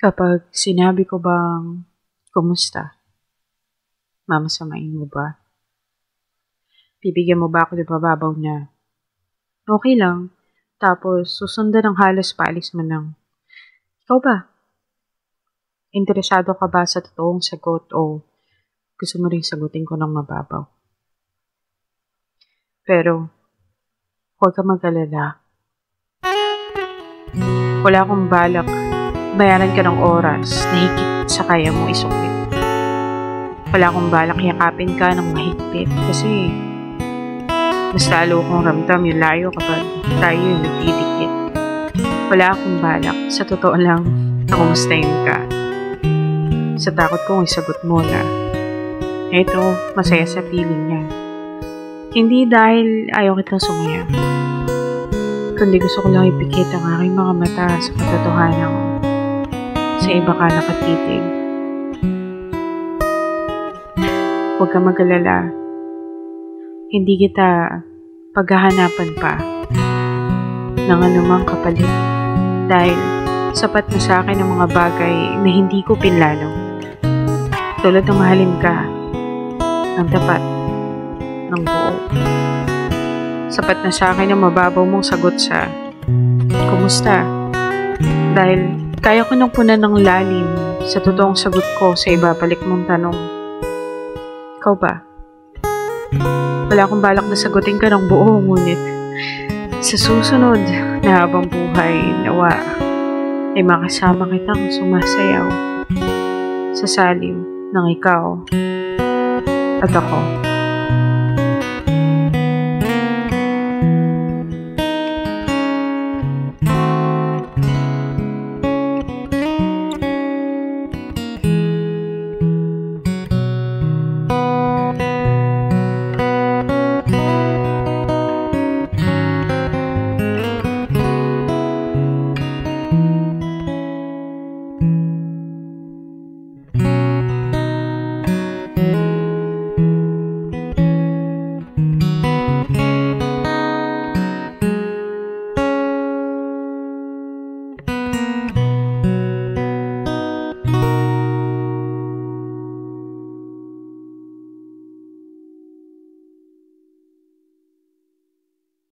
Kapag sinabi ko bang, kumusta? Mamasamain mo ba? Bibigyan mo ba ako ng mababaw na, okay lang, tapos susundan ng halos paalis mo ng, ikaw ba? Interesado ka ba sa totoong sagot o gusto mo rin sagutin ko ng mababaw? Pero, huwag ka mag-alala. Wala akong balak bayaran ka ng oras na higit sa kaya mo isuklit. Wala akong balak yakapin ka ng mahigpit kasi mas lalo kong ramdam yung layo kapag tayo yung nagdidikit. Wala akong balak, sa totoo lang, na kumustahin ka. Sa takot kong isagot mo na, eto, masaya sa piling niya. Hindi dahil ayaw kitang sumaya, kundi gusto ko lang ipikit ang aking mga mata sa katotohanan sa iba ka nakatitig. Huwag ka mag-alala. Hindi kita paghahanapan pa ng anumang kapalit dahil sapat na sa akin ang mga bagay na hindi ko pinlano. Tulad ng mahalin ka ng tapat ng buo. Sapat na sa akin ang mababaw mong sagot sa kumusta? Dahil kaya ko nang punan ng lalim sa totoong sagot ko sa ibabalik mong tanong. Ikaw ba? Wala akong balak na sagutin ka ng buo, ngunit sa susunod na habang buhay, nawa ay makasama kitang sumasayaw sa saliw ng ikaw at ako.